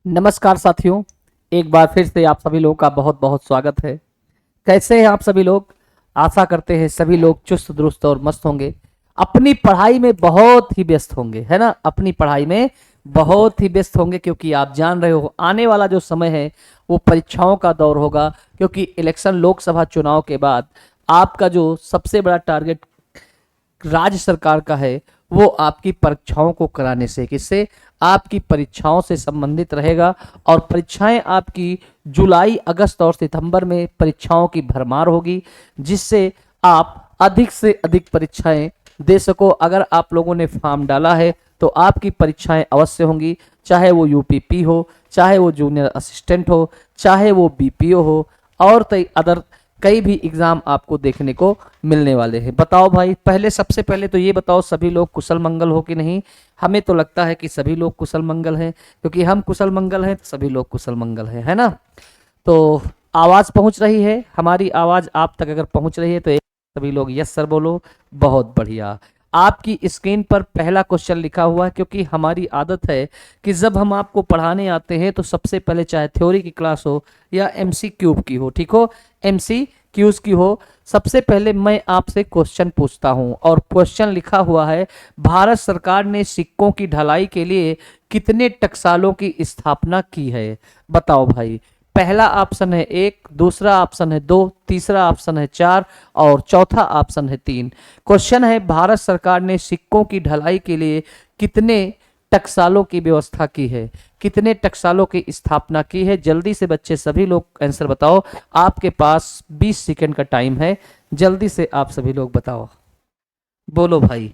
नमस्कार साथियों, एक बार फिर से आप सभी लोगों का बहुत बहुत स्वागत है। कैसे हैं आप सभी लोग? आशा करते हैं सभी लोग चुस्त दुरुस्त और मस्त होंगे। अपनी पढ़ाई में बहुत ही व्यस्त होंगे, है ना? अपनी पढ़ाई में बहुत ही व्यस्त होंगे क्योंकि आप जान रहे हो आने वाला जो समय है वो परीक्षाओं का दौर होगा। क्योंकि इलेक्शन लोकसभा चुनाव के बाद आपका जो सबसे बड़ा टारगेट राज्य सरकार का है वो आपकी परीक्षाओं को कराने से, किससे? आपकी परीक्षाओं से संबंधित रहेगा। और परीक्षाएं आपकी जुलाई, अगस्त और सितंबर में परीक्षाओं की भरमार होगी, जिससे आप अधिक से अधिक परीक्षाएं दे सको। अगर आप लोगों ने फॉर्म डाला है तो आपकी परीक्षाएं अवश्य होंगी, चाहे वो यूपीपी हो, चाहे वो जूनियर असिस्टेंट हो, चाहे वो बीपीओ हो, और अदर कई भी एग्जाम आपको देखने को मिलने वाले हैं। बताओ भाई, सबसे पहले तो ये बताओ, सभी लोग कुशल मंगल हो कि नहीं? हमें तो लगता है कि सभी लोग कुशल मंगल हैं, क्योंकि हम कुशल मंगल हैं तो सभी लोग कुशल मंगल हैं, है ना? तो आवाज पहुंच रही है, हमारी आवाज आप तक अगर पहुंच रही है तो सभी लोग यस सर बोलो। बहुत बढ़िया। आपकी स्क्रीन पर पहला क्वेश्चन लिखा हुआ है, क्योंकि हमारी आदत है कि जब हम आपको पढ़ाने आते हैं तो सबसे पहले, चाहे थ्योरी की क्लास हो या एमसी क्यूब की हो, ठीक हो, एमसी क्यूज की हो, सबसे पहले मैं आपसे क्वेश्चन पूछता हूं। और क्वेश्चन लिखा हुआ है, भारत सरकार ने सिक्कों की ढलाई के लिए कितने टकसालों की स्थापना की है? बताओ भाई। पहला ऑप्शन है 1, दूसरा ऑप्शन है 2, तीसरा ऑप्शन है 4 और चौथा ऑप्शन है 3। क्वेश्चन है, भारत सरकार ने सिक्कों की ढलाई के लिए कितने टकसालों की व्यवस्था की है, कितने टकसालों की स्थापना की है? जल्दी से बच्चे सभी लोग आंसर बताओ। आपके पास 20 सेकंड का टाइम है, जल्दी से आप सभी लोग बताओ, बोलो भाई।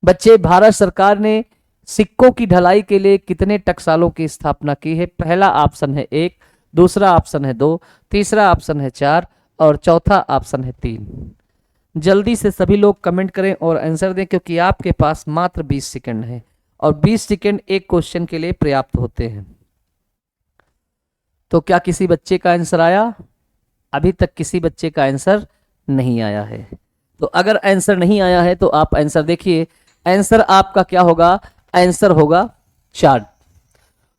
बच्चे, भारत सरकार ने सिक्कों की ढलाई के लिए कितने टकसालों की स्थापना की है? पहला ऑप्शन है 1, दूसरा ऑप्शन है 2, तीसरा ऑप्शन है 4 और चौथा ऑप्शन है 3। जल्दी से सभी लोग कमेंट करें और आंसर दें, क्योंकि आपके पास मात्र 20 सेकंड है और 20 सेकंड एक क्वेश्चन के लिए पर्याप्त होते हैं। तो क्या किसी बच्चे का आंसर आया? अभी तक किसी बच्चे का आंसर नहीं आया है। तो अगर आंसर नहीं आया है तो आप आंसर देखिए। आंसर आपका क्या होगा? आंसर होगा 4।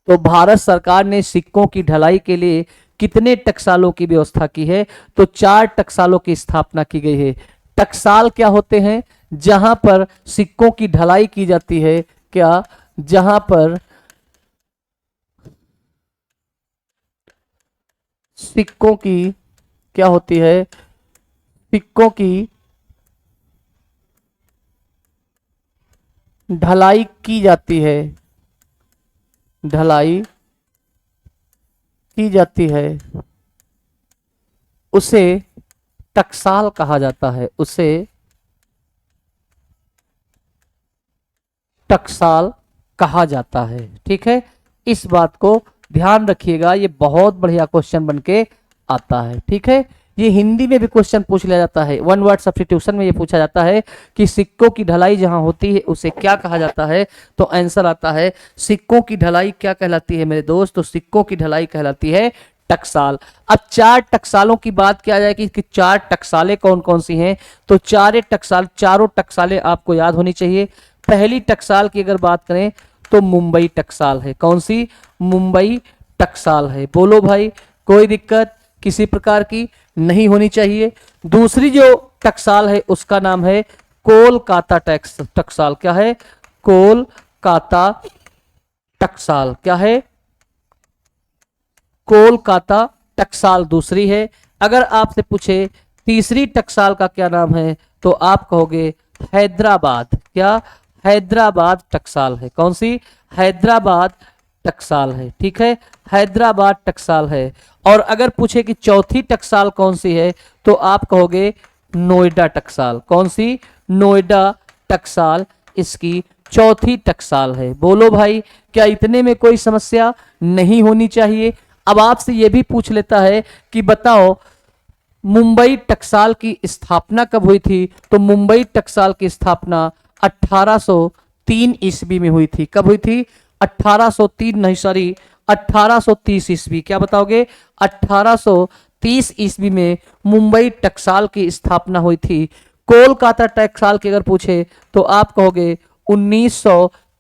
तो भारत सरकार ने सिक्कों की ढलाई के लिए कितने टकसालों की व्यवस्था की है? तो 4 टकसालों की स्थापना की गई है। टकसाल क्या होते हैं? जहां पर सिक्कों की ढलाई की जाती है, क्या? जहां पर सिक्कों की क्या होती है? सिक्कों की ढलाई की जाती है, ढलाई की जाती है, उसे टकसाल कहा जाता है, उसे टकसाल कहा जाता है। ठीक है, इस बात को ध्यान रखिएगा, ये बहुत बढ़िया क्वेश्चन बनके आता है। ठीक है, ये हिंदी में भी क्वेश्चन पूछ लिया जाता है, वन वर्ड सब्स्टिट्यूशन में ये पूछा जाता है कि सिक्कों की ढलाई जहां होती है उसे क्या कहा जाता है? तो आंसर आता है, सिक्कों की ढलाई क्या कहलाती है मेरे दोस्त? तो सिक्कों की ढलाई कहलाती है टकसाल। अब 4 टकसालों की बात किया जाए कि 4 टकसालें कौन कौन सी हैं, तो चारों टकसालें आपको याद होनी चाहिए। पहली टकसाल की अगर बात करें तो मुंबई टकसाल है। कौन सी? मुंबई टकसाल है। बोलो भाई, कोई दिक्कत किसी प्रकार की नहीं होनी चाहिए। दूसरी जो टकसाल है उसका नाम है कोलकाता टकसाल। क्या है? कोलकाता टकसाल। क्या है? कोलकाता टकसाल दूसरी है। अगर आपसे पूछे तीसरी टकसाल का क्या नाम है, तो आप कहोगे हैदराबाद। क्या? हैदराबाद टकसाल है। कौन सी? हैदराबाद टकसाल है। ठीक है, हैदराबाद टकसाल है। और अगर पूछे कि चौथी टकसाल कौन सी है, तो आप कहोगे नोएडा टकसाल। कौन सी? नोएडा टकसाल इसकी चौथी टकसाल है। बोलो भाई, क्या इतने में कोई समस्या नहीं होनी चाहिए? अब आपसे यह भी पूछ लेता है कि बताओ मुंबई टकसाल की स्थापना कब हुई थी? तो मुंबई टकसाल की स्थापना 1803 ईस्वी में हुई थी। कब हुई थी? 1803 नहीं, सॉरी, 1830 ईस्वी। क्या बताओगे? 1830 ईस्वी में मुंबई टकसाल की स्थापना हुई थी। कोलकाता टकसाल की अगर पूछे तो आप कहोगे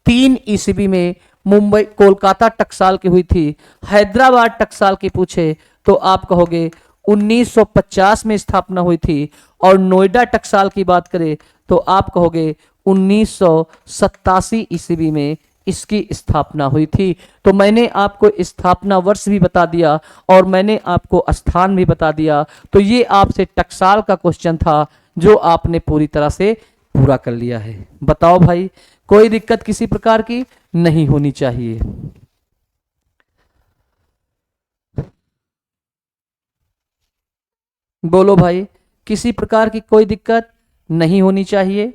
3 ईस्वी में मुंबई कोलकाता टकसाल की हुई थी। हैदराबाद टकसाल की पूछे तो आप कहोगे 1950 में स्थापना हुई थी। और नोएडा टकसाल की बात करें तो आप कहोगे 1987 ईस्वी में इसकी स्थापना हुई थी। तो मैंने आपको स्थापना वर्ष भी बता दिया और मैंने आपको स्थान भी बता दिया। तो ये आपसे टकसाल का क्वेश्चन था जो आपने पूरी तरह से पूरा कर लिया है। बताओ भाई, कोई दिक्कत किसी प्रकार की नहीं होनी चाहिए। बोलो भाई, किसी प्रकार की कोई दिक्कत नहीं होनी चाहिए।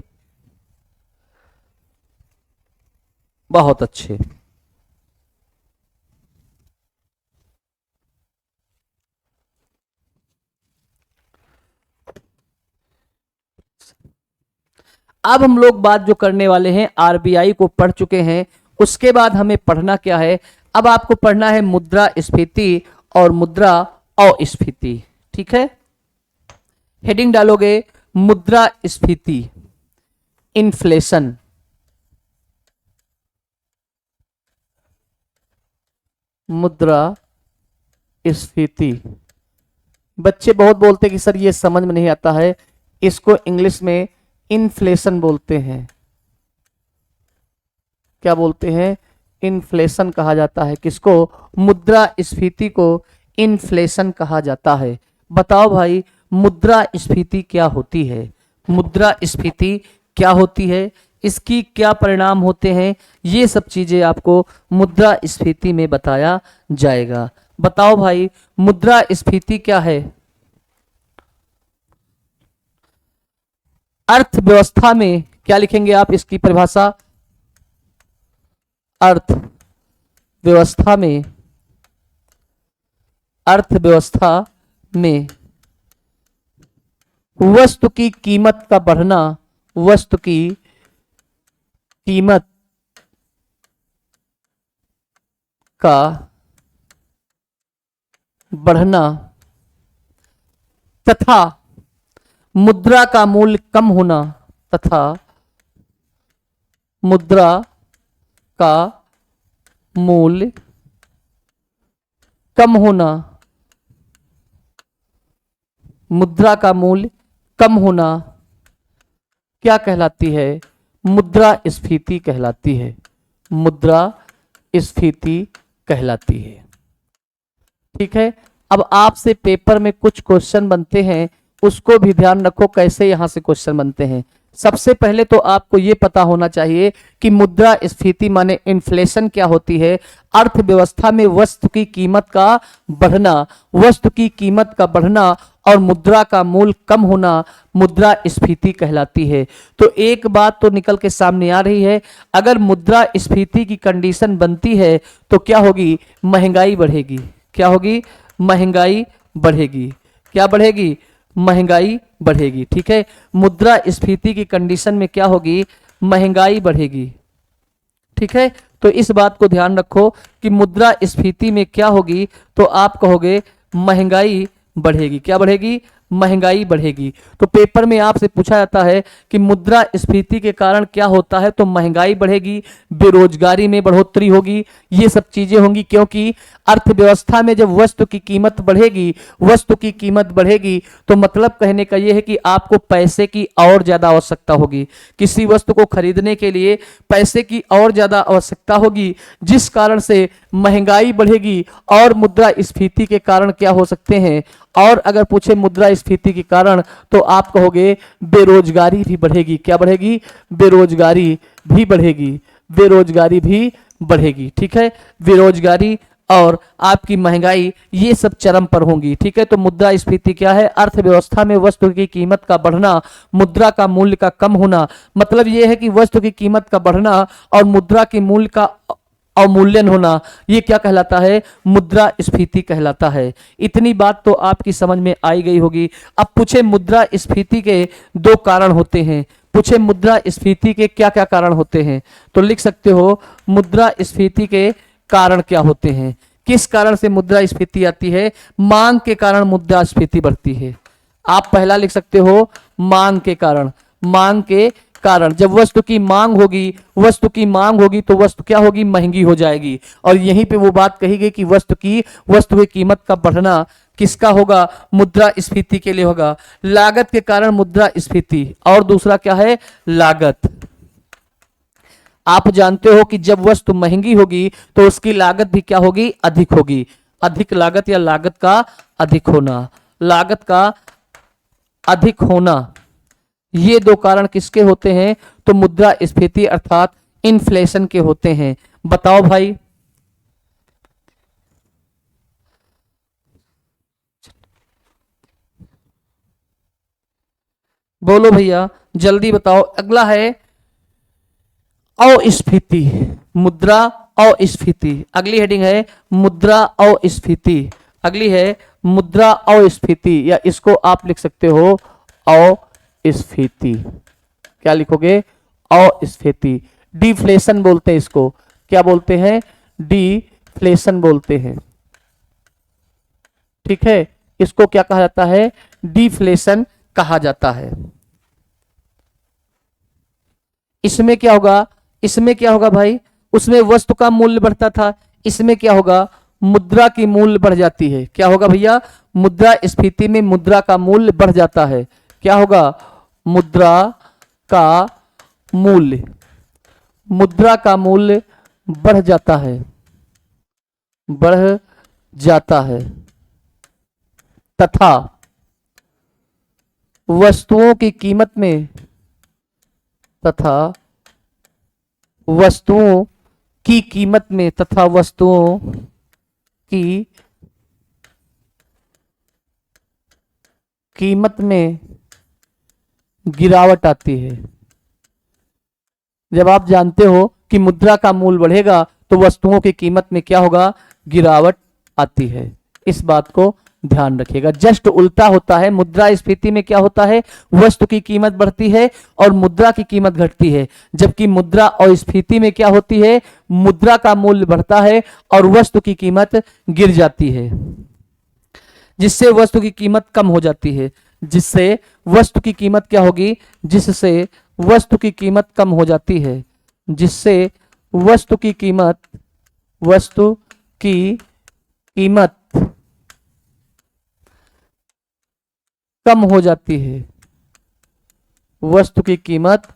बहुत अच्छे। अब हम लोग बात जो करने वाले हैं, आरबीआई को पढ़ चुके हैं, उसके बाद हमें पढ़ना क्या है, अब आपको पढ़ना है मुद्रा स्फीति और मुद्रा अस्फीति। ठीक है, हेडिंग डालोगे मुद्रा स्फीति, इन्फ्लेशन, मुद्रा स्फीति। बच्चे बहुत बोलते कि सर ये समझ में नहीं आता है, इसको इंग्लिश में इन्फ्लेशन बोलते हैं। क्या बोलते हैं? इन्फ्लेशन कहा जाता है। किसको? मुद्रा स्फीति को इन्फ्लेशन कहा जाता है। बताओ भाई, मुद्रा स्फीति क्या होती है? मुद्रा स्फीति क्या होती है, इसकी क्या परिणाम होते हैं, ये सब चीजें आपको मुद्रा स्फीति में बताया जाएगा। बताओ भाई, मुद्रा स्फीति क्या है? अर्थव्यवस्था में क्या लिखेंगे आप इसकी परिभाषा? अर्थव्यवस्था में, अर्थव्यवस्था में वस्तु की कीमत का बढ़ना, वस्तु की कीमत का बढ़ना तथा मुद्रा का मूल्य कम होना, तथा मुद्रा का मूल्य कम होना, मुद्रा का मूल्य कम होना क्या कहलाती है? मुद्रा स्फीति कहलाती है। मुद्रा स्फीति कहलाती है। ठीक है, अब आपसे पेपर में कुछ क्वेश्चन बनते हैं, उसको भी ध्यान रखो कैसे यहां से क्वेश्चन बनते हैं। सबसे पहले तो आपको यह पता होना चाहिए कि मुद्रा स्फीति माने इन्फ्लेशन क्या होती है। अर्थव्यवस्था में वस्तु की कीमत का बढ़ना, वस्तु की कीमत का बढ़ना और मुद्रा का मूल्य कम होना मुद्रा स्फीति कहलाती है। तो एक बात तो निकल के सामने आ रही है, अगर मुद्रा स्फीति की कंडीशन बनती है तो क्या होगी? महंगाई बढ़ेगी। क्या होगी? महंगाई बढ़ेगी। क्या बढ़ेगी? महंगाई बढ़ेगी। ठीक है, मुद्रा स्फीति की कंडीशन में क्या होगी? महंगाई बढ़ेगी। ठीक है, तो इस बात को ध्यान रखो कि मुद्रा स्फीति में क्या होगी, तो आप कहोगे महंगाई बढ़ेगी। क्या बढ़ेगी? महंगाई बढ़ेगी। तो पेपर में आपसे पूछा जाता है कि मुद्रा स्फीति के कारण क्या होता है, तो महंगाई बढ़ेगी, बेरोजगारी में बढ़ोतरी होगी, ये सब चीजें होंगी। क्योंकि अर्थव्यवस्था में जब वस्तु की कीमत बढ़ेगी, वस्तु की कीमत बढ़ेगी तो मतलब कहने का यह है कि आपको पैसे की और ज्यादा आवश्यकता होगी। किसी वस्तु को खरीदने के लिए पैसे की और ज्यादा आवश्यकता होगी, जिस कारण से महंगाई बढ़ेगी। और मुद्रा स्फीति के कारण क्या हो सकते हैं? और अगर पूछे मुद्रा स्फीति के कारण तो आप कहोगे बेरोजगारी भी बढ़ेगी। क्या बढ़ेगी? बेरोजगारी भी बढ़ेगी। बेरोजगारी भी बढ़ेगी। ठीक है, बेरोजगारी और आपकी महंगाई ये सब चरम पर होंगी। ठीक है, तो मुद्रा स्फीति क्या है? अर्थव्यवस्था में वस्तु की कीमत का बढ़ना, मुद्रा का मूल्य का कम होना। मतलब ये है कि वस्तु की कीमत का बढ़ना और मुद्रा के मूल्य का अवमूल्यन होना, ये क्या कहलाता है? मुद्रा स्फीति कहलाता है। इतनी बात तो आपकी समझ में आई गई होगी। अब पूछे मुद्रा स्फीति के 2 कारण होते हैं। पूछे मुद्रा स्फीति के क्या क्या कारण होते हैं, तो लिख सकते हो मुद्रा स्फीति के कारण क्या होते हैं। किस कारण से मुद्रा स्फीति आती है? मांग के कारण मुद्रा स्फीति बढ़ती है। आप पहला लिख सकते हो मांग के कारण। मांग के कारण। जब वस्तु की मांग होगी, वस्तु की मांग होगी तो वस्तु क्या होगी, महंगी हो जाएगी। और यहीं पे वो बात कही गई कि वस्तु की कीमत का बढ़ना किसका होगा, मुद्रास्फीति के लिए होगा। लागत के कारण मुद्रास्फीति, और दूसरा क्या है, लागत। आप जानते हो कि जब वस्तु महंगी होगी तो उसकी लागत भी क्या होगी, अधिक होगी। अधिक लागत या लागत का अधिक होना, लागत का अधिक होना, ये दो कारण किसके होते हैं, तो मुद्रास्फीति अर्थात इन्फ्लेशन के होते हैं। बताओ भाई, बोलो भैया जल्दी बताओ। अगला है अस्फीति, मुद्रा अस्फीति। अगली हेडिंग है मुद्रा अस्फीति। अगली है मुद्रा अस्फीति, या इसको आप लिख सकते हो अस्फीति। क्या लिखोगे, अस्फीति। डिफ्लेशन बोलते हैं इसको, क्या बोलते हैं, डिफ्लेशन बोलते हैं। ठीक है, इसको क्या कहा जाता है, डिफ्लेशन कहा जाता है। इसमें क्या होगा, इसमें क्या होगा भाई, उसमें वस्तु का मूल्य बढ़ता था, इसमें क्या होगा, मुद्रा की मूल्य बढ़ जाती है। क्या होगा भैया, मुद्रास्फीति में मुद्रा का मूल्य बढ़ जाता है। क्या होगा, मुद्रा का मूल्य, मुद्रा का मूल्य बढ़ जाता है, बढ़ जाता है। तथा वस्तुओं की कीमत में, तथा वस्तुओं की कीमत में, तथा वस्तुओं की कीमत में गिरावट आती है। जब आप जानते हो कि मुद्रा का मूल्य बढ़ेगा तो वस्तुओं की कीमत में क्या होगा, गिरावट आती है। इस बात को ध्यान रखिएगा। जस्ट उल्टा होता है, मुद्रास्फीति में क्या होता है, वस्तु की कीमत बढ़ती है और मुद्रा की कीमत घटती है। जबकि मुद्रा अस्फीति में क्या होती है, मुद्रा का मूल्य बढ़ता है और वस्तु की कीमत गिर जाती है, जिससे वस्तु की कीमत कम हो जाती है। जिससे वस्तु की कीमत क्या होगी, जिससे वस्तु की कीमत कम हो जाती है, जिससे वस्तु की कीमत, वस्तु की कीमत कम हो जाती है, वस्तु की कीमत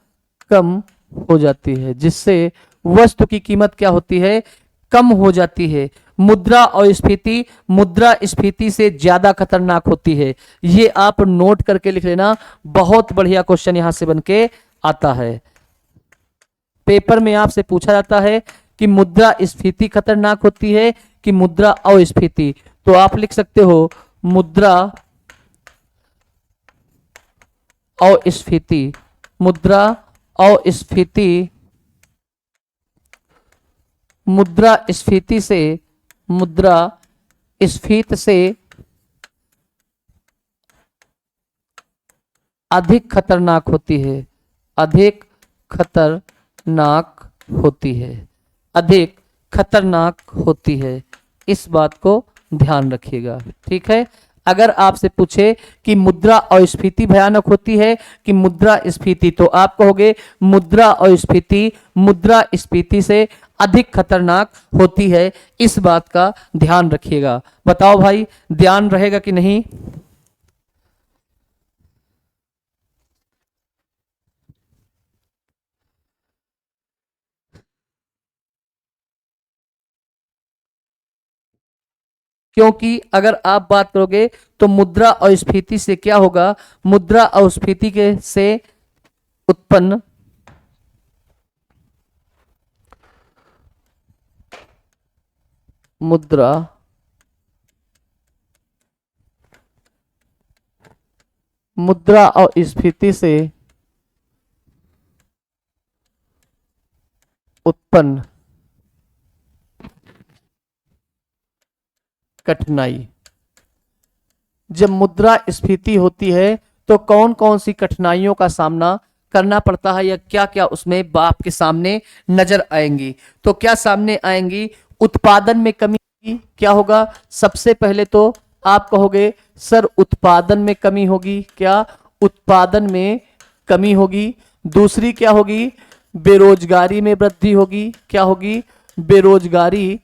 कम हो जाती है, जिससे वस्तु की कीमत क्या होती है, कम हो जाती है। मुद्रा अस्फीति मुद्रास्फीति से ज्यादा खतरनाक होती है। ये आप नोट करके लिख लेना, बहुत बढ़िया क्वेश्चन यहां से बनके आता है। पेपर में आपसे पूछा जाता है कि मुद्रास्फीति खतरनाक होती है कि मुद्रा अस्फीति, तो आप लिख सकते हो मुद्रा अस्फीति। मुद्रा अस्फीति, मुद्रास्फीति से, मुद्रास्फीति से अधिक खतरनाक होती है, अधिक खतरनाक होती है, अधिक खतरनाक होती है। इस बात को ध्यान रखिएगा। ठीक है, अगर आपसे पूछे कि मुद्रा अस्फीति भयानक होती है कि मुद्रास्फीति, तो आप कहोगे मुद्रा अस्फीति मुद्रास्फीति से अधिक खतरनाक होती है। इस बात का ध्यान रखिएगा। बताओ भाई, ध्यान रहेगा कि नहीं? क्योंकि अगर आप बात करोगे तो मुद्रा अस्फीति से क्या होगा, मुद्रा अस्फीति के से उत्पन्न मुद्रा अस्फीति से उत्पन्न कठिनाई। जब मुद्रास्फीति होती है तो कौन कौन सी कठिनाइयों का सामना करना पड़ता है या क्या क्या उसमें आपके सामने नजर आएंगी? तो क्या सामने आएंगी, उत्पादन में कमी। क्या होगा, सबसे पहले तो आप कहोगे सर उत्पादन में कमी होगी। क्या, उत्पादन में कमी होगी। दूसरी क्या होगी, बेरोजगारी में वृद्धि होगी। क्या होगी, बेरोजगारी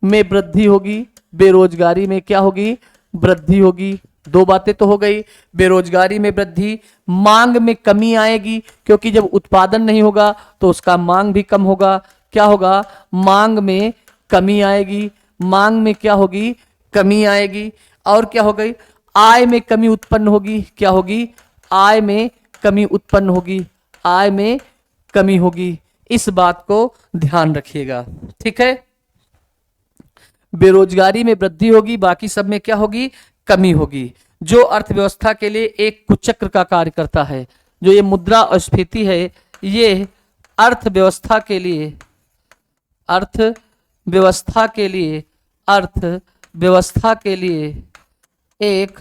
में वृद्धि होगी। बेरोजगारी में क्या होगी, वृद्धि होगी। दो बातें तो हो गई, बेरोजगारी में वृद्धि, मांग में कमी आएगी, क्योंकि जब उत्पादन नहीं होगा तो उसका मांग भी कम होगा। क्या होगा, मांग में कमी आएगी। मांग में क्या होगी, कमी आएगी। और क्या हो गई, आय में कमी उत्पन्न होगी। क्या होगी, आय में कमी उत्पन्न होगी। आय में कमी होगी। इस बात को ध्यान रखिएगा, ठीक है। बेरोजगारी में वृद्धि होगी, बाकी सब में क्या होगी, कमी होगी, जो अर्थव्यवस्था के लिए एक कुचक्र का कार्य करता है। जो ये मुद्रा और स्फीति है, ये अर्थव्यवस्था के लिए अर्थव्यवस्था के लिए अर्थव्यवस्था के लिए एक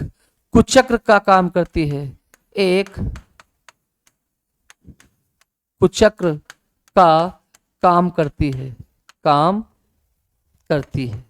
कुचक्र का काम करती है। एक कुचक्र का काम करती है, काम करती है।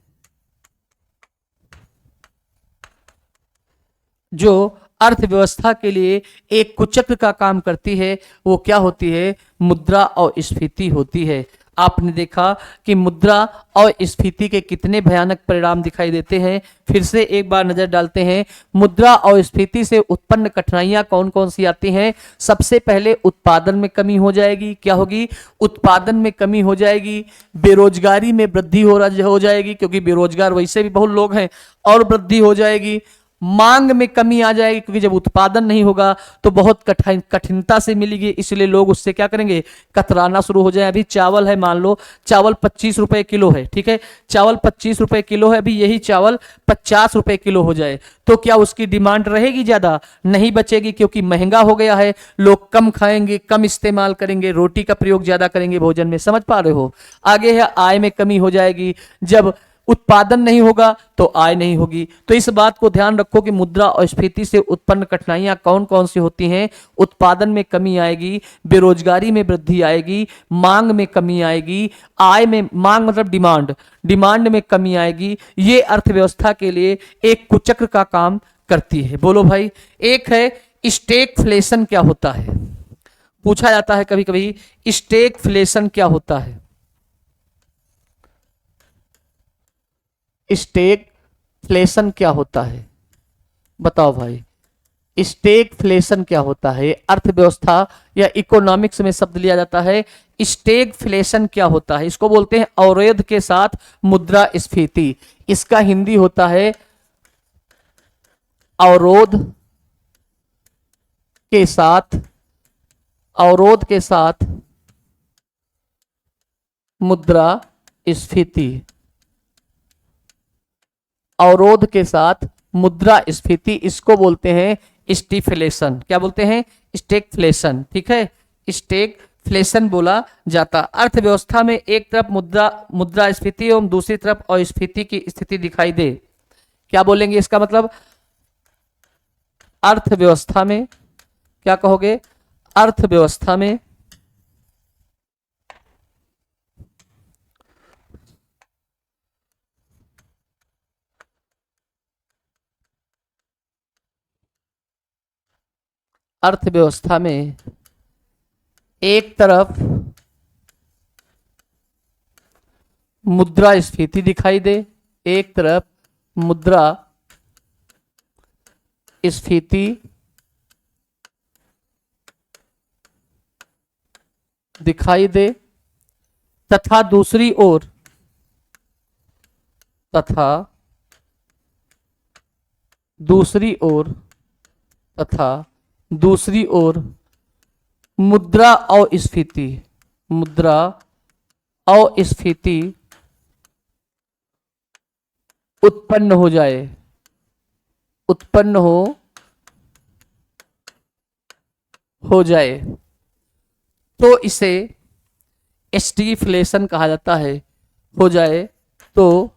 जो अर्थव्यवस्था के लिए एक कुचक्र का काम करती है, वो क्या होती है, मुद्रा और स्फीति होती है। आपने देखा कि मुद्रा और स्फीति के कितने भयानक परिणाम दिखाई देते हैं। फिर से एक बार नजर डालते हैं, मुद्रा और स्फीति से उत्पन्न कठिनाइयां कौन कौन सी आती हैं। सबसे पहले उत्पादन में कमी हो जाएगी। क्या होगी, उत्पादन में कमी हो जाएगी। बेरोजगारी में वृद्धि हो जाएगी, क्योंकि बेरोजगार वैसे भी बहुत लोग हैं, और वृद्धि हो जाएगी। मांग में कमी आ जाएगी, क्योंकि जब उत्पादन नहीं होगा तो बहुत कठिनता से मिलेगी, इसलिए लोग उससे क्या करेंगे, कतराना शुरू हो जाए। अभी चावल है, मान लो चावल 25 रुपए किलो है, ठीक है, चावल 25 रुपए किलो है, अभी यही चावल 50 रुपए किलो हो जाए तो क्या उसकी डिमांड रहेगी, ज्यादा नहीं बचेगी, क्योंकि महंगा हो गया है। लोग कम खाएंगे, कम इस्तेमाल करेंगे, रोटी का प्रयोग ज्यादा करेंगे भोजन में। समझ पा रहे हो। आगे है, आय में कमी हो जाएगी। जब उत्पादन नहीं होगा तो आय नहीं होगी। तो इस बात को ध्यान रखो कि मुद्रा और स्फीति से उत्पन्न कठिनाइयां कौन कौन सी होती हैं। उत्पादन में कमी आएगी, बेरोजगारी में वृद्धि आएगी, मांग में कमी आएगी, आय में, मांग मतलब डिमांड में कमी आएगी। ये अर्थव्यवस्था के लिए एक कुचक्र का काम करती है। बोलो भाई। एक है स्टैगफ्लेशन। क्या होता है, पूछा जाता है कभी कभी, स्टैगफ्लेशन क्या होता है। स्टैगफ्लेशन क्या होता है, बताओ भाई। स्टैगफ्लेशन क्या होता है, अर्थव्यवस्था या इकोनॉमिक्स में शब्द लिया जाता है। स्टैगफ्लेशन क्या होता है, इसको बोलते हैं अवरोध के साथ मुद्रास्फीति। इसका हिंदी होता है अवरोध के साथ मुद्रास्फीति। अवरोध के साथ मुद्रास्फीति, इसको बोलते हैं स्टीफ्लेशन। क्या बोलते हैं, स्टैगफ्लेशन, ठीक है, स्टैगफ्लेशन बोला जाता। अर्थव्यवस्था में एक तरफ मुद्रास्फीति एवं दूसरी तरफ अस्फीति की स्थिति दिखाई दे, क्या बोलेंगे इसका मतलब। अर्थव्यवस्था में क्या कहोगे, अर्थव्यवस्था में एक तरफ मुद्रास्फीति दिखाई दे, एक तरफ मुद्रास्फीति दिखाई दे, तथा दूसरी ओर मुद्रा अस्फीति उत्पन्न हो जाए तो इसे स्टैगफ्लेशन कहा जाता है। हो जाए तो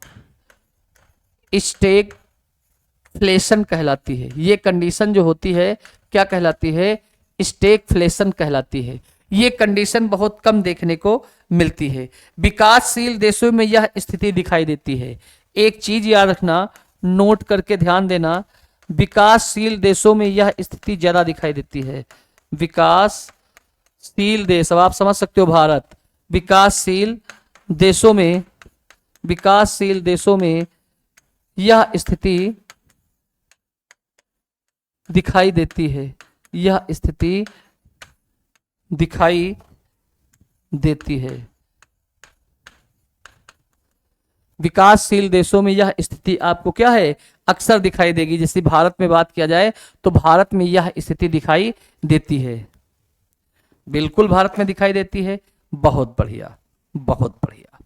स्टैगफ्लेशन कहलाती है। ये कंडीशन जो होती है क्या कहलाती है, स्टैगफ्लेशन कहलाती है। ये कंडीशन बहुत कम देखने को मिलती है। विकासशील देशों में यह स्थिति दिखाई देती है। एक चीज याद रखना, नोट करके ध्यान देना, विकासशील देशों में यह स्थिति ज्यादा दिखाई देती है। विकासशील विकासशील देश, अब आप समझ सकते हो भारत, विकासशील देशों में, विकासशील देशों में यह स्थिति दिखाई देती है, यह स्थिति दिखाई देती है। विकासशील देशों में यह स्थिति आपको क्या है, अक्सर दिखाई देगी। जैसे भारत में बात किया जाए तो भारत में यह स्थिति दिखाई देती है, बिल्कुल भारत में दिखाई देती है। बहुत बढ़िया, बहुत बढ़िया।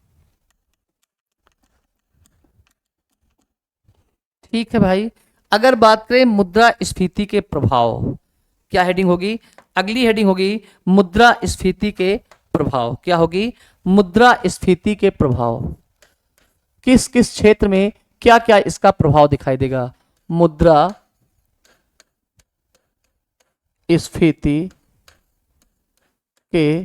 ठीक है भाई, अगर बात करें मुद्रास्फीति के प्रभाव, क्या हेडिंग होगी, अगली हेडिंग होगी मुद्रास्फीति के प्रभाव। क्या होगी, मुद्रास्फीति के प्रभाव, किस किस क्षेत्र में क्या क्या इसका प्रभाव दिखाई देगा। मुद्रा स्फीति के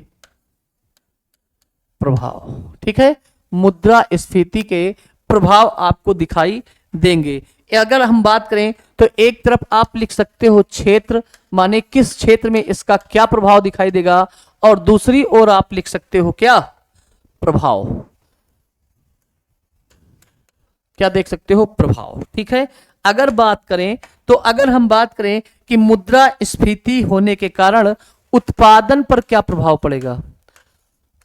प्रभाव, ठीक है, मुद्रास्फीति के प्रभाव आपको दिखाई देंगे। अगर हम बात करें तो एक तरफ आप लिख सकते हो क्षेत्र, माने किस क्षेत्र में इसका क्या प्रभाव दिखाई देगा, और दूसरी ओर आप लिख सकते हो क्या, प्रभाव, क्या देख सकते हो, प्रभाव। ठीक है, अगर बात करें तो अगर हम बात करें कि मुद्रास्फीति होने के कारण उत्पादन पर क्या प्रभाव पड़ेगा,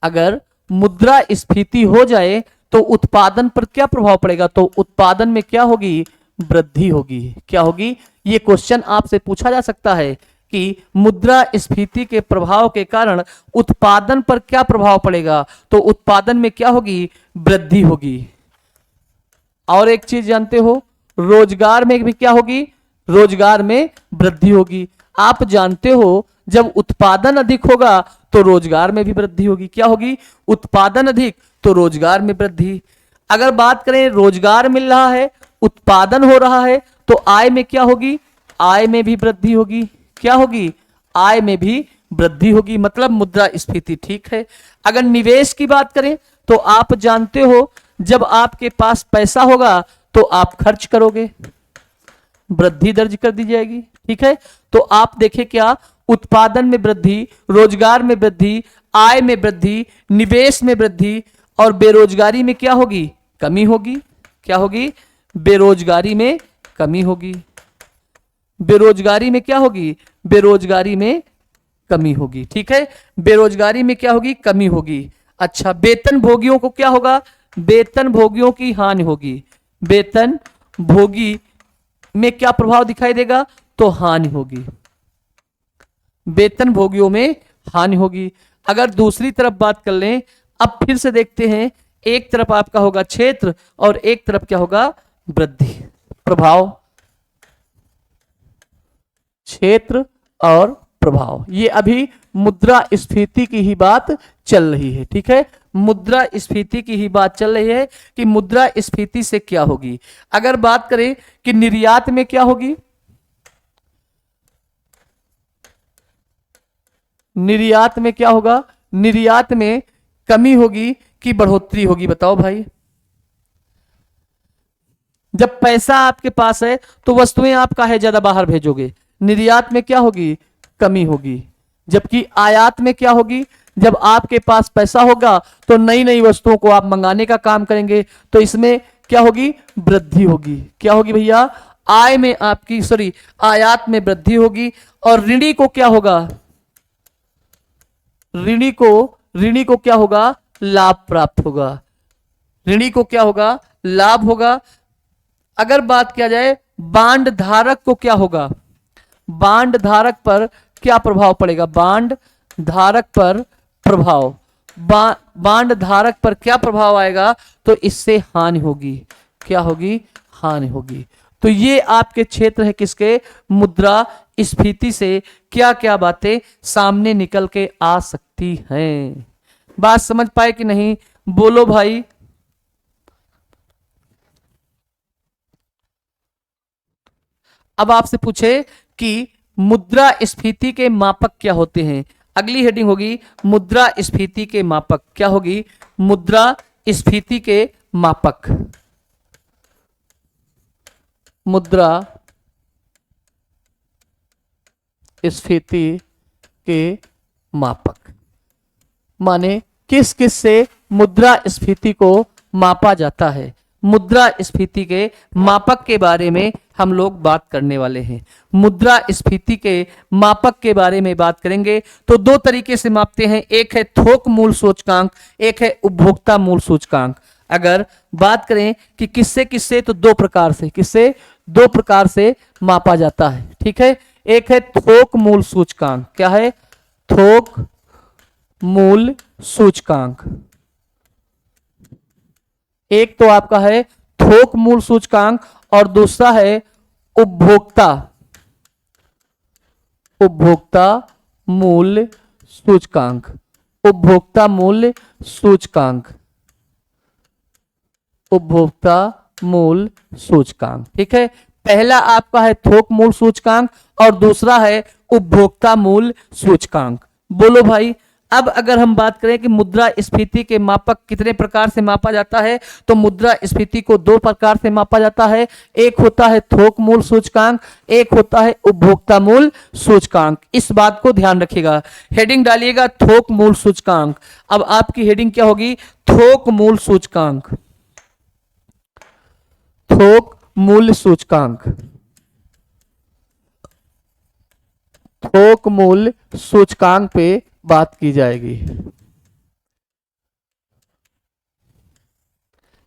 अगर मुद्रास्फीति हो जाए तो उत्पादन पर क्या प्रभाव पड़ेगा, तो उत्पादन में क्या होगी, वृद्धि होगी। क्या होगी, ये क्वेश्चन आपसे पूछा जा सकता है कि मुद्रास्फीति के प्रभाव के कारण उत्पादन पर क्या प्रभाव पड़ेगा, तो उत्पादन में क्या होगी, वृद्धि होगी। और एक चीज जानते हो, रोजगार में भी क्या होगी, रोजगार में वृद्धि होगी। आप जानते हो जब उत्पादन अधिक होगा तो रोजगार में भी वृद्धि होगी। क्या होगी, उत्पादन अधिक तो रोजगार में वृद्धि। अगर बात करें रोजगार मिल रहा है, उत्पादन हो रहा है, तो आय में क्या होगी, आय में भी वृद्धि होगी। क्या होगी, आय में भी वृद्धि होगी, मतलब मुद्रास्फीति ठीक है। अगर निवेश की बात करें तो आप जानते हो जब आपके पास पैसा होगा तो आप खर्च करोगे, वृद्धि दर्ज कर दी जाएगी। ठीक है, तो आप देखें क्या, उत्पादन में वृद्धि, रोजगार में वृद्धि, आय में वृद्धि, निवेश में वृद्धि, और बेरोजगारी में क्या होगी, कमी होगी। क्या होगी, बेरोजगारी में कमी होगी। बेरोजगारी में क्या होगी, बेरोजगारी में कमी होगी। ठीक है, बेरोजगारी में क्या होगी, कमी होगी। अच्छा, वेतन भोगियों को क्या होगा, वेतन भोगियों की हानि होगी। वेतन भोगी में क्या प्रभाव दिखाई देगा, तो हानि होगी, वेतन भोगियों में हानि होगी। अगर दूसरी तरफ बात कर लें, अब फिर से देखते हैं, एक तरफ आपका होगा क्षेत्र और एक तरफ क्या होगा, वृद्धि। प्रभाव, क्षेत्र और प्रभाव, ये अभी मुद्रास्फीति की ही बात चल रही है। ठीक है, मुद्रास्फीति की ही बात चल रही है कि मुद्रास्फीति से क्या होगी। अगर बात करें कि निर्यात में क्या होगी, निर्यात में क्या होगा, निर्यात में कमी होगी कि बढ़ोतरी होगी, बताओ भाई। जब पैसा आपके पास है तो वस्तुएं आप काहे ज्यादा बाहर भेजोगे, निर्यात में क्या होगी, कमी होगी। जबकि आयात में क्या होगी, जब आपके पास पैसा होगा तो नई नई वस्तुओं को आप मंगाने का काम करेंगे, तो इसमें क्या होगी, वृद्धि होगी। क्या होगी भैया, आय में आपकी आयात में वृद्धि होगी। और ऋणी को क्या होगा, ऋणी को क्या होगा, लाभ प्राप्त होगा। ऋणी को क्या होगा, लाभ होगा। अगर बात किया जाए बांड धारक को क्या होगा, बांड धारक पर क्या प्रभाव पड़ेगा, बांड धारक पर प्रभाव, बांड धारक पर क्या प्रभाव आएगा, तो इससे हानि होगी। क्या होगी, हानि होगी। तो ये आपके क्षेत्र है किसके, मुद्रास्फीति से क्या क्या बातें सामने निकल के आ सकती हैं। बात समझ पाए कि नहीं, बोलो भाई। अब आपसे पूछे कि मुद्रास्फीति के मापक क्या होते हैं, अगली हेडिंग होगी मुद्रास्फीति के मापक। क्या होगी, मुद्रास्फीति के मापक, मुद्रास्फीति के मापक। माने किस किस से मुद्रास्फीति को मापा जाता है। मुद्रास्फीति के मापक के बारे में हम लोग बात करने वाले हैं। मुद्रास्फीति के मापक के बारे में बात करेंगे तो दो तरीके से मापते हैं, एक है थोक मूल सूचकांक, एक है उपभोक्ता मूल सूचकांक। अगर बात करें कि किससे किससे, तो दो प्रकार से, किससे, दो प्रकार से मापा जाता है। ठीक है, एक है थोक मूल सूचकांक। क्या है? थोक मूल सूचकांक। एक तो आपका है थोक मूल सूचकांक और दूसरा है उपभोक्ता मूल्य सूचकांक। उपभोक्ता मूल्य सूचकांक, उपभोक्ता मूल्य सूचकांक। ठीक है, पहला आपका है थोक मूल सूचकांक और दूसरा है उपभोक्ता मूल्य सूचकांक। बोलो भाई, अब अगर हम बात करें कि मुद्रास्फीति के मापक कितने प्रकार से मापा जाता है, तो मुद्रास्फीति को दो प्रकार से मापा जाता है। एक होता है थोक मूल सूचकांक, एक होता है उपभोक्ता मूल्य सूचकांक। इस बात को ध्यान रखिएगा। हेडिंग डालिएगा थोक मूल सूचकांक। अब आपकी हेडिंग क्या होगी? थोक मूल सूचकांक। थोक मूल्य सूचकांक, थोक मूल्य सूचकांक पे बात की जाएगी।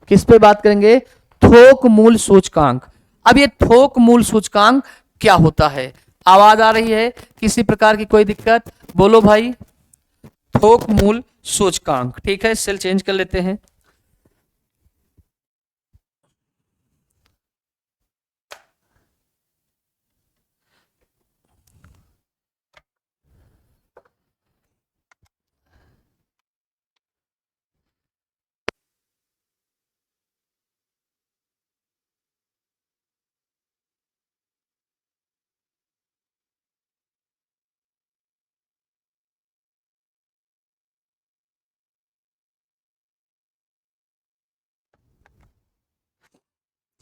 किस पे बात करेंगे? थोक मूल्य सूचकांक। अब ये थोक मूल्य सूचकांक क्या होता है? आवाज आ रही है? किसी प्रकार की कोई दिक्कत? बोलो भाई। थोक मूल्य सूचकांक। ठीक है, सेल चेंज कर लेते हैं।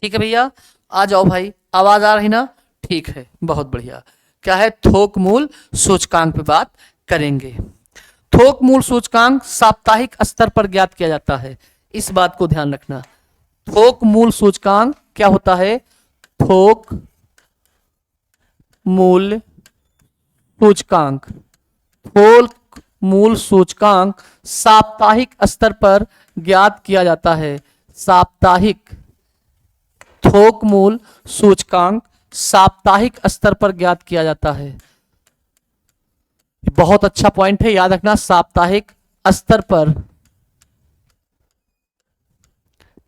ठीक है भैया, आ जाओ भाई। आवाज आ रही ना? ठीक है, बहुत बढ़िया। क्या है? थोक मूल सूचकांक पे बात करेंगे। थोक मूल सूचकांक साप्ताहिक स्तर पर ज्ञात किया जाता है। इस बात को ध्यान रखना। थोक मूल सूचकांक क्या होता है? थोक मूल सूचकांक, थोक मूल सूचकांक साप्ताहिक स्तर पर ज्ञात किया जाता है। साप्ताहिक, थोक मूल सूचकांक साप्ताहिक स्तर पर ज्ञात किया जाता है। बहुत अच्छा पॉइंट है, याद रखना। साप्ताहिक स्तर पर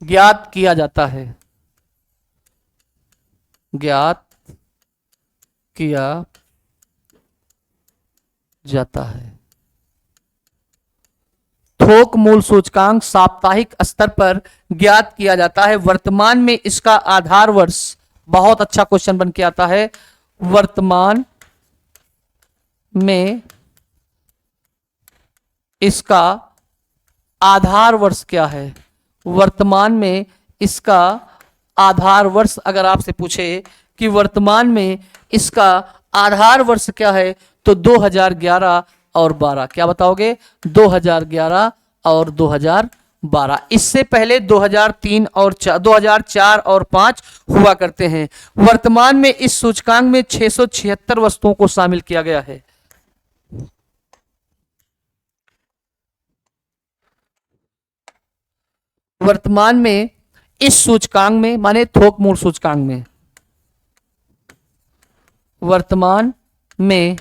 ज्ञात किया जाता है, ज्ञात किया जाता है। थोक मूल सूचकांक साप्ताहिक स्तर पर ज्ञात किया जाता है। वर्तमान में इसका आधार वर्ष, बहुत अच्छा क्वेश्चन बन के आता है, वर्तमान में इसका आधार वर्ष क्या है? वर्तमान में इसका आधार वर्ष अगर आपसे पूछे कि वर्तमान में इसका आधार वर्ष क्या है, तो 2011 और 12। क्या बताओगे? 2011 और 2012। इससे पहले 2003 और 2004 और 5 हुआ करते हैं। वर्तमान में इस सूचकांक में 676 वस्तुओं को शामिल किया गया है। वर्तमान में इस सूचकांक में, माने थोक मूल सूचकांक में, वर्तमान में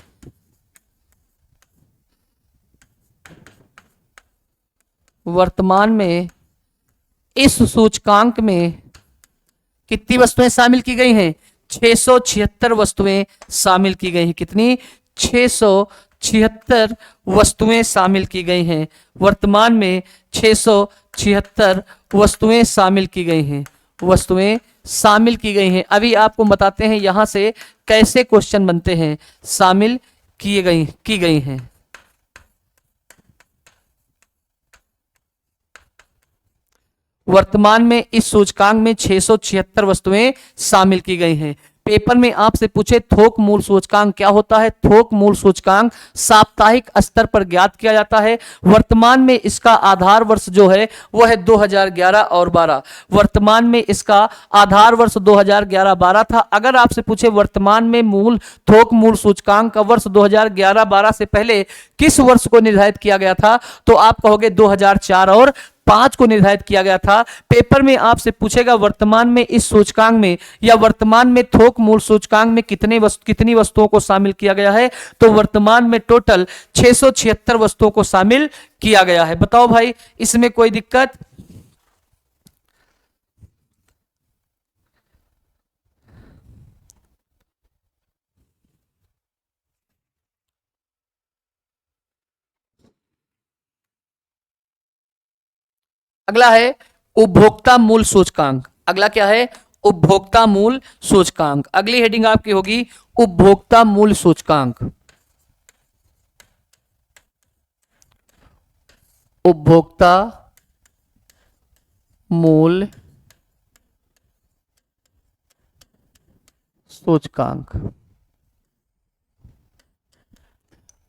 इस सूचकांक में कितनी वस्तुएं शामिल की गई हैं? 676 वस्तुएं शामिल की गई हैं। कितनी? 676 वस्तुएं शामिल की गई हैं। वर्तमान में 676 वस्तुएं शामिल की गई हैं, वस्तुएं शामिल की गई हैं। अभी आपको बताते हैं यहां से कैसे क्वेश्चन बनते हैं। शामिल की गई हैं। वर्तमान में इस सूचकांक में 676 वस्तुएं शामिल की गई हैं। पेपर में आपसे पूछे थोक मूल्य सूचकांक क्या होता है। थोक मूल्य सूचकांक साप्ताहिक स्तर पर ज्ञात किया जाता है। वर्तमान में इसका आधार वर्ष जो है वो है 2011 और 12। वर्तमान में इसका आधार वर्ष 2011-12 था। अगर आपसे पूछे वर्तमान में मूल थोक मूल्य सूचकांक का वर्ष 2011-12 से पहले किस वर्ष को निर्धारित किया गया था, तो आप कहोगे 2004 और 5 को निर्धारित किया गया था। पेपर में आपसे पूछेगा वर्तमान में इस सूचकांक में या वर्तमान में थोक मूल्य सूचकांक में कितनी वस्तुओं को शामिल किया गया है, तो वर्तमान में टोटल 676 वस्तुओं को शामिल किया गया है। बताओ भाई, इसमें कोई दिक्कत? अगला है उपभोक्ता मूल्य सूचकांक। अगला क्या है? उपभोक्ता मूल्य सूचकांक। अगली हेडिंग आपकी होगी उपभोक्ता मूल्य सूचकांक। उपभोक्ता मूल्य सूचकांक।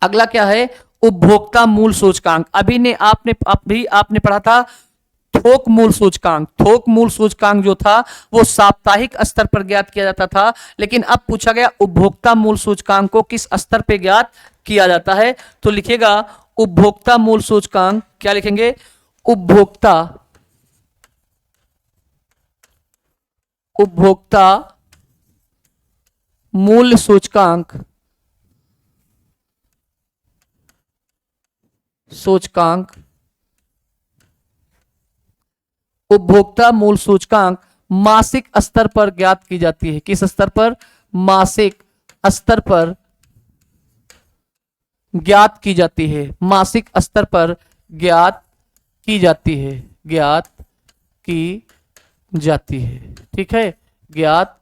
अगला क्या है? उपभोक्ता मूल्य सूचकांक। अभी आपने पढ़ा था थोक मूल्य सूचकांक। थोक मूल्य सूचकांक जो था वो साप्ताहिक स्तर पर ज्ञात किया जाता था, लेकिन अब पूछा गया उपभोक्ता मूल्य सूचकांक को किस स्तर पर ज्ञात किया जाता है। तो लिखेगा उपभोक्ता मूल्य सूचकांक। क्या लिखेंगे? उपभोक्ता मूल्य सूचकांक उपभोक्ता मूल्य सूचकांक मासिक स्तर पर ज्ञात की जाती है। किस स्तर पर? मासिक स्तर पर ज्ञात की जाती है। मासिक स्तर पर ज्ञात की जाती है। ठीक है, ज्ञात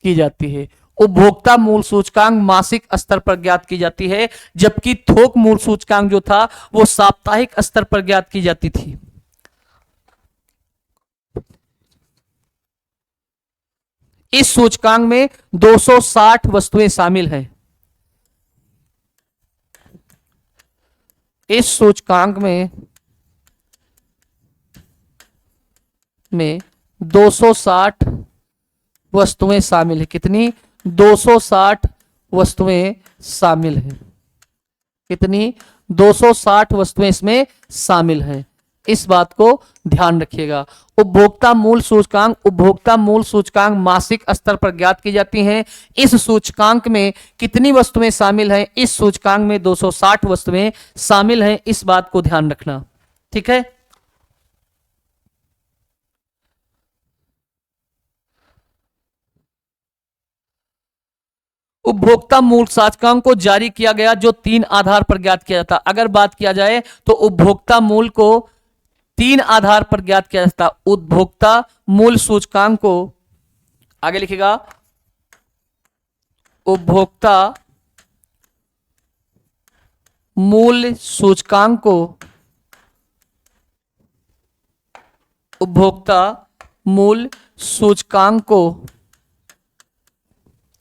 की जाती है। उपभोक्ता मूल्य सूचकांक मासिक स्तर पर ज्ञात की जाती है, जबकि थोक मूल्य सूचकांक जो था वो साप्ताहिक स्तर पर ज्ञात की जाती थी। इस सूचकांक में 260 वस्तुएं शामिल हैं। इस सूचकांक में 260 वस्तुएं शामिल है। कितनी? 260 वस्तुएं शामिल हैं। कितनी? 260 वस्तुएं इसमें शामिल हैं। इस बात को ध्यान रखिएगा। उपभोक्ता मूल्य सूचकांक मासिक स्तर पर ज्ञात की जाती हैं। इस सूचकांक में कितनी वस्तुएं शामिल हैं? इस सूचकांक में 260 वस्तुएं शामिल हैं। इस बात को ध्यान रखना। ठीक है। उपभोक्ता मूल्य सूचकांक को जारी किया गया जो 3 आधार पर ज्ञात किया जाता। अगर बात किया जाए तो उपभोक्ता मूल्य को 3 आधार पर ज्ञात किया जाता। उपभोक्ता मूल्य सूचकांक को आगे लिखेगा उपभोक्ता मूल्य सूचकांक को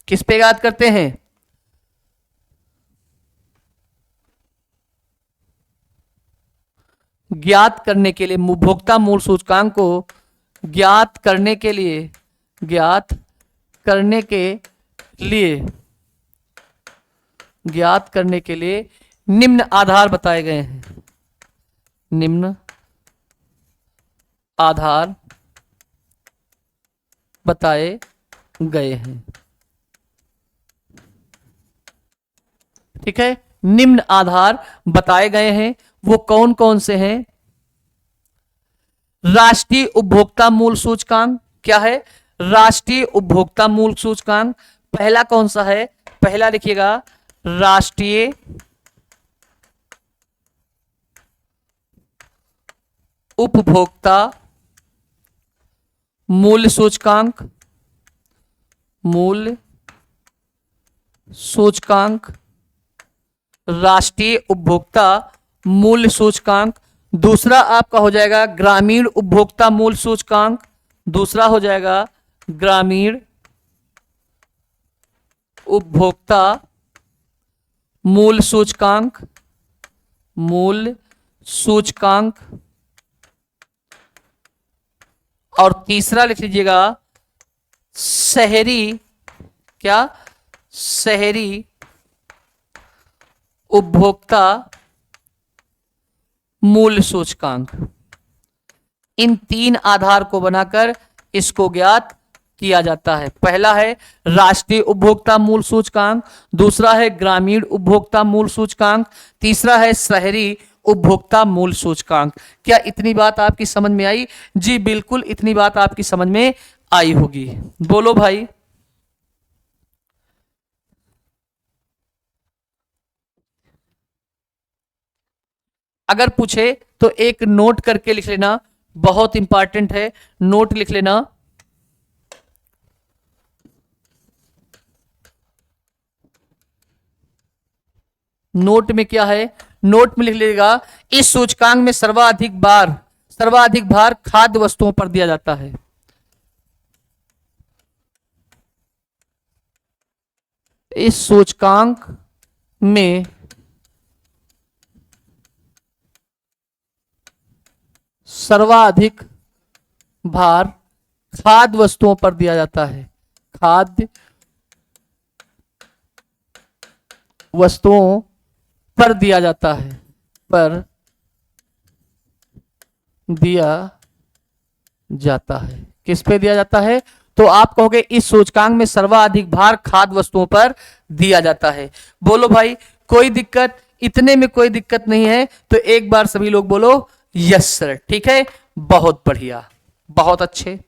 किस पे ज्ञात करते हैं? ज्ञात करने के लिए उपभोक्ता मूल्य सूचकांक को ज्ञात करने के लिए निम्न आधार बताए गए हैं। निम्न आधार बताए गए हैं। ठीक है, निम्न आधार बताए गए हैं। वो कौन कौन से हैं? राष्ट्रीय उपभोक्ता मूल्य सूचकांक। क्या है? राष्ट्रीय उपभोक्ता मूल्य सूचकांक। पहला कौन सा है? पहला लिखिएगा राष्ट्रीय उपभोक्ता मूल्य सूचकांक। राष्ट्रीय उपभोक्ता मूल्य सूचकांक। दूसरा आपका हो जाएगा ग्रामीण उपभोक्ता मूल्य सूचकांक। दूसरा हो जाएगा ग्रामीण उपभोक्ता मूल्य सूचकांक, मूल्य सूचकांक, और तीसरा लिख लीजिएगा शहरी, क्या, शहरी उपभोक्ता मूल्य सूचकांक। इन तीन आधार को बनाकर इसको ज्ञात किया जाता है। पहला है राष्ट्रीय उपभोक्ता मूल्य सूचकांक, दूसरा है ग्रामीण उपभोक्ता मूल्य सूचकांक, तीसरा है शहरी उपभोक्ता मूल्य सूचकांक। क्या इतनी बात आपकी समझ में आई? जी बिल्कुल, इतनी बात आपकी समझ में आई होगी। बोलो भाई। अगर पूछे तो एक नोट करके लिख लेना, बहुत इंपॉर्टेंट है, नोट लिख लेना। नोट में क्या है? नोट में लिख लेगा इस सूचकांक में सर्वाधिक भार खाद्य वस्तुओं पर दिया जाता है। इस सूचकांक में सर्वाधिक भार खाद्य वस्तुओं पर दिया जाता है, खाद्य वस्तुओं पर दिया जाता है, पर दिया जाता है। किस पे दिया जाता है? तो आप कहोगे इस सूचकांक में सर्वाधिक भार खाद्य वस्तुओं पर दिया जाता है। बोलो भाई, कोई दिक्कत? इतने में कोई दिक्कत नहीं है तो एक बार सभी लोग बोलो यस सर। ठीक है, बहुत बढ़िया, बहुत अच्छे।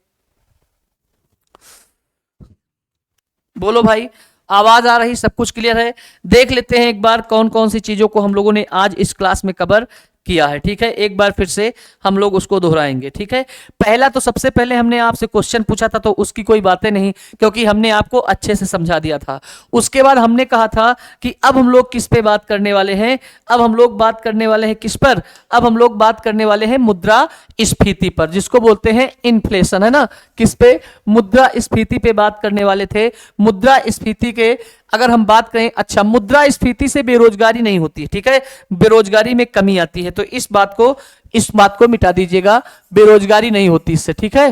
बोलो भाई, आवाज आ रही? सब कुछ क्लियर है? देख लेते हैं एक बार कौन कौन सी चीजों को हम लोगों ने आज इस क्लास में कवर किया है। ठीक है, एक बार फिर से हम लोग उसको दोहराएंगे। ठीक है, पहला तो सबसे पहले हमने आपसे क्वेश्चन पूछा था तो उसकी कोई बातें नहीं, क्योंकि हमने आपको अच्छे से समझा दिया था। उसके बाद हमने कहा था कि अब हम लोग किस पे बात करने वाले हैं? अब हम लोग बात करने वाले हैं किस पर? अब हम लोग बात करने वाले हैं मुद्रा स्फीति पर, जिसको बोलते हैं इन्फ्लेशन, है ना। किस पे? मुद्रा स्फीति पे बात करने वाले थे। मुद्रा स्फीति के अगर हम बात करें, अच्छा, मुद्रा स्फीति से बेरोजगारी नहीं होती, ठीक है, बेरोजगारी में कमी आती है, तो इस बात को मिटा दीजिएगा, बेरोजगारी नहीं होती इससे। ठीक है,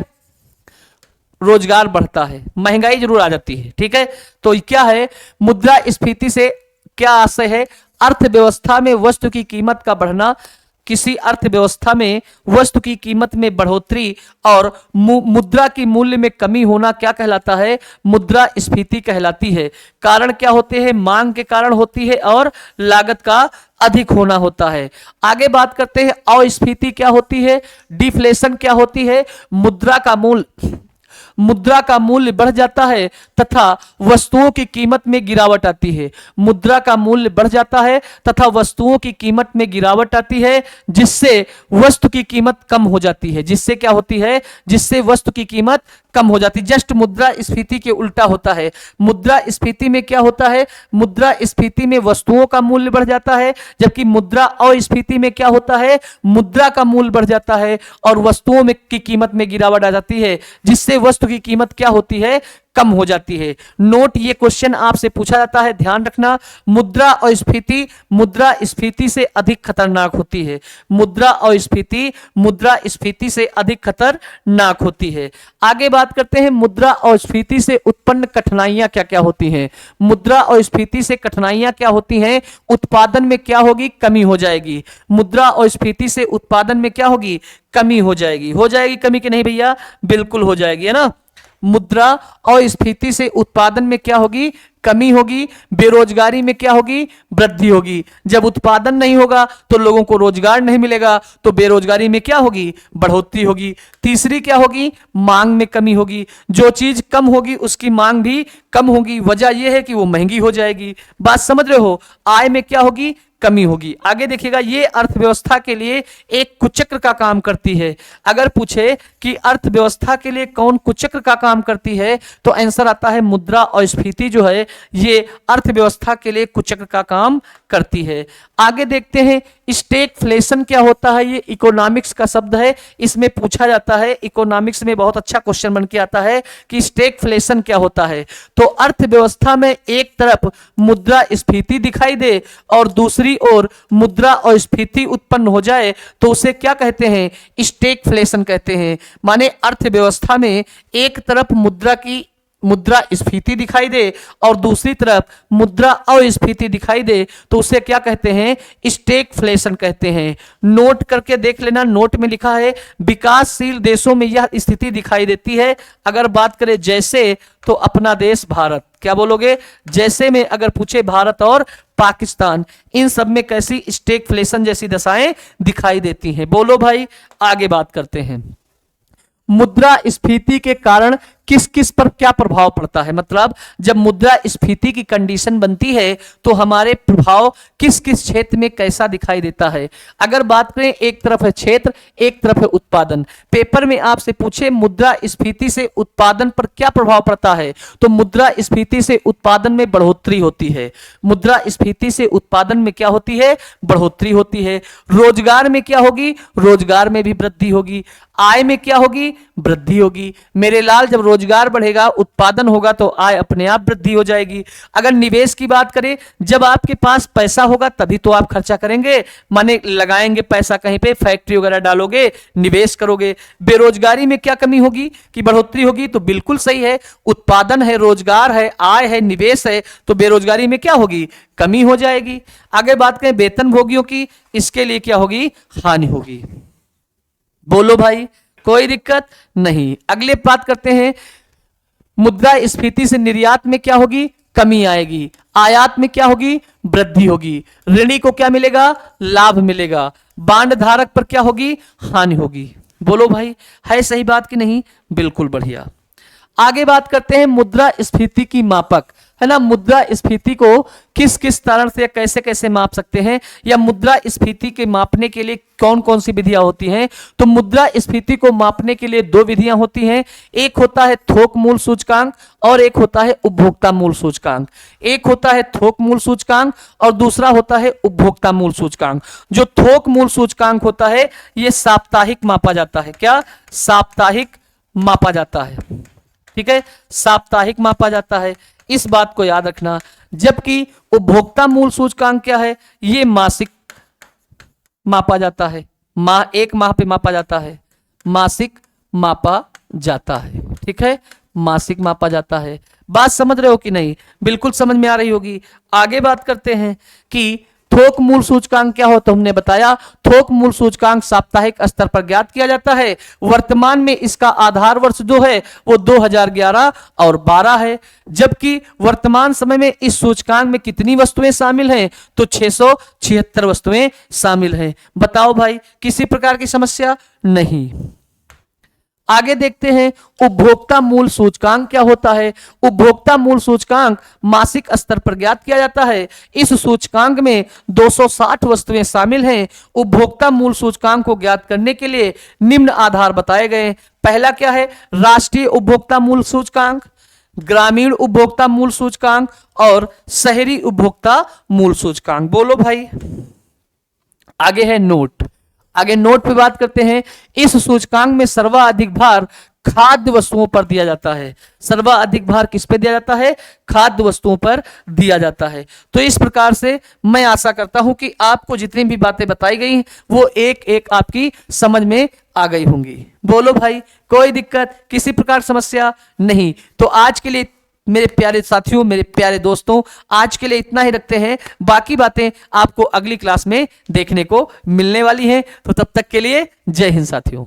रोजगार बढ़ता है, महंगाई जरूर आ जाती है। ठीक है, तो क्या है मुद्रा स्फीति से? क्या आशय है? अर्थव्यवस्था में वस्तु की कीमत का बढ़ना, किसी अर्थव्यवस्था में वस्तु की कीमत में बढ़ोतरी और मुद्रा की मूल्य में कमी होना क्या कहलाता है? मुद्रा स्फीति कहलाती है। कारण क्या होते हैं? मांग के कारण होती है और लागत का अधिक होना होता है। आगे बात करते हैं अस्फीति क्या होती है, डिफ्लेशन क्या होती है? मुद्रा का मूल्य बढ़ जाता है तथा वस्तुओं की कीमत में गिरावट आती है। मुद्रा का मूल्य बढ़ जाता है तथा वस्तुओं की कीमत में गिरावट आती है, जिससे वस्तु की कीमत कम हो जाती है। जिससे क्या होती है? जिससे वस्तु की कीमत कम हो जाती है। जस्ट मुद्रा स्फीति के उल्टा होता है। मुद्रा स्फीति में क्या होता है? मुद्रा स्फीति में वस्तुओं का मूल्य बढ़ जाता है, जबकि मुद्रा अस्फीति में क्या होता है? मुद्रा का मूल्य बढ़ जाता है और वस्तुओं में की कीमत में गिरावट आ जाती है, जिससे वस्तु की कीमत क्या होती है? कम हो जाती है। नोट, ये क्वेश्चन आपसे पूछा जाता है, ध्यान रखना। मुद्रा अस्फीति मुद्रा स्फीति से अधिक खतरनाक होती है। मुद्रा स्फीति से अधिक खतरनाक होती है। आगे बात करते हैं मुद्रा अस्फीति से उत्पन्न कठिनाइयां क्या क्या होती हैं। मुद्रा अस्फीति से कठिनाइयां क्या होती हैं? उत्पादन में क्या होगी? कमी हो जाएगी। मुद्रा अस्फीति से उत्पादन में क्या होगी? कमी हो जाएगी। हो जाएगी कमी कि नहीं भैया? बिल्कुल हो जाएगी, है ना। मुद्रा अस्फीति से उत्पादन में क्या होगी? कमी होगी। बेरोजगारी में क्या होगी? वृद्धि होगी। जब उत्पादन नहीं होगा तो लोगों को रोजगार नहीं मिलेगा, तो बेरोजगारी में क्या होगी? बढ़ोतरी होगी। तीसरी क्या होगी? मांग में कमी होगी। जो चीज कम होगी उसकी मांग भी कम होगी। वजह यह है कि वो महंगी हो जाएगी। बात समझ रहे हो? आय में क्या होगी? कमी होगी। आगे देखिएगा, ये अर्थव्यवस्था के लिए एक कुचक्र का काम करती है। अगर पूछे कि अर्थव्यवस्था के लिए कौन कुचक्र का काम करती है, तो आंसर आता है मुद्रा अस्फीति जो है ये अर्थव्यवस्था के लिए कुचक्र का काम करती है। आगे देखते हैं स्टैगफ्लेशन क्या होता है? ये इकोनॉमिक्स का शब्द है, इसमें पूछा जाता है, इकोनॉमिक्स में बहुत अच्छा क्वेश्चन बन के आता है कि स्टैगफ्लेशन क्या होता है। तो अर्थव्यवस्था में एक तरफ मुद्रा स्फीति दिखाई दे और दूसरी ओर मुद्रा अस्फीति उत्पन्न हो जाए तो उसे क्या कहते हैं? स्टैगफ्लेशन कहते हैं। माने अर्थव्यवस्था में एक तरफ मुद्रा स्फीति दिखाई दे और दूसरी तरफ मुद्रा अस्फीति दिखाई दे तो उसे क्या कहते हैं? स्टैगफ्लेशन कहते हैं। नोट करके देख लेना, नोट में लिखा है विकासशील देशों में यह स्थिति दिखाई देती है। अगर बात करें जैसे, तो अपना देश भारत, क्या बोलोगे? जैसे में अगर पूछे भारत और पाकिस्तान, इन सब में कैसी स्टैगफ्लेशन जैसी दशाएं दिखाई देती हैं? बोलो भाई, आगे बात करते हैं। मुद्रा स्फीति के कारण किस किस पर क्या प्रभाव पड़ता है? मतलब जब मुद्रा स्फीति की कंडीशन बनती है तो हमारे प्रभाव किस किस क्षेत्र में कैसा दिखाई देता है? अगर बात करें, एक तरफ है क्षेत्र, एक तरफ है उत्पादन। पेपर में आपसे पूछे मुद्रा स्फीति से उत्पादन पर क्या प्रभाव पड़ता है, तो मुद्रा स्फीति से उत्पादन में बढ़ोतरी होती है। मुद्रा स्फीति से उत्पादन में क्या होती है? बढ़ोतरी होती है। रोजगार में क्या होगी? रोजगार में भी वृद्धि होगी। आय में क्या होगी? वृद्धि होगी। मेरे लाल, जब रोजगार बढ़ेगा, उत्पादन होगा तो आय अपने आप वृद्धि हो जाएगी। अगर निवेश की बात करें, जब आपके पास पैसा होगा तभी तो आप खर्चा करेंगे, माने लगाएंगे पैसा कहीं पे, फैक्ट्री वगैरह डालोगे, निवेश करोगे। बेरोजगारी में क्या कमी होगी कि बढ़ोतरी होगी? तो बिल्कुल सही है, उत्पादन है, रोजगार है, आय है, निवेश है, तो बेरोजगारी में क्या होगी? कमी हो जाएगी। आगे बात करें वेतन भोगियों की, इसके लिए क्या होगी? हानि होगी। बोलो भाई, कोई दिक्कत नहीं। अगले बात करते हैं, मुद्रा स्फीति से निर्यात में क्या होगी? कमी आएगी। आयात में क्या होगी? वृद्धि होगी। ऋणी को क्या मिलेगा? लाभ मिलेगा। बांड धारक पर क्या होगी? हानि होगी। बोलो भाई, है सही बात कि नहीं? बिल्कुल बढ़िया। आगे बात करते हैं मुद्रा स्फीति की मापक, है ना। मुद्रा स्फीति को किस किस तरह से कैसे कैसे माप सकते हैं, या मुद्रा स्फीति के मापने के लिए कौन कौन सी विधियां होती हैं? तो मुद्रा स्फीति को मापने के लिए दो विधियां होती हैं। एक होता है थोक मूल सूचकांक और एक होता है उपभोक्ता मूल सूचकांक। एक होता है थोक मूल सूचकांक और दूसरा होता है उपभोक्ता मूल सूचकांक। जो थोक मूल सूचकांक होता है यह साप्ताहिक मापा जाता है। क्या? साप्ताहिक मापा जाता है, ठीक है, साप्ताहिक मापा जाता है, इस बात को याद रखना। जबकि उपभोक्ता मूल सूचकांक क्या है? ये मासिक मापा जाता है, एक माह पे मापा जाता है, मासिक मापा जाता है, ठीक है, मासिक मापा जाता है। बात समझ रहे हो कि नहीं? बिल्कुल समझ में आ रही होगी। आगे बात करते हैं कि थोक मूल सूचकांक क्या होता है। हमने बताया थोक मूल सूचकांक साप्ताहिक स्तर पर ज्ञात किया जाता है। वर्तमान में इसका आधार वर्ष जो है वो 2011 और 12 है। जबकि वर्तमान समय में इस सूचकांक में कितनी वस्तुएं शामिल हैं? तो 676 वस्तुएं शामिल हैं। बताओ भाई, किसी प्रकार की समस्या नहीं। आगे देखते हैं उपभोक्ता मूल सूचकांक क्या होता है। उपभोक्ता मूल सूचकांक मासिक स्तर पर ज्ञात किया जाता है। इस सूचकांक में 260 वस्तुएं शामिल हैं। उपभोक्ता मूल सूचकांक को ज्ञात करने के लिए निम्न आधार बताए गए। पहला क्या है? राष्ट्रीय उपभोक्ता मूल सूचकांक, ग्रामीण उपभोक्ता मूल सूचकांक और शहरी उपभोक्ता मूल सूचकांक। बोलो भाई। आगे है नोट। आगे नोट पे बात करते हैं। इस सूचकांक में सर्वाधिक भार खाद्य वस्तुओं पर दिया जाता है। सर्वाधिक भार किस पे दिया जाता है? खाद्य वस्तुओं पर दिया जाता है। तो इस प्रकार से मैं आशा करता हूं कि आपको जितनी भी बातें बताई गई वो एक एक आपकी समझ में आ गई होंगी। बोलो भाई, कोई दिक्कत, किसी प्रकार समस्या नहीं। तो आज के लिए मेरे प्यारे साथियों, मेरे प्यारे दोस्तों, आज के लिए इतना ही रखते हैं। बाकी बातें आपको अगली क्लास में देखने को मिलने वाली हैं। तो तब तक के लिए जय हिंद साथियों।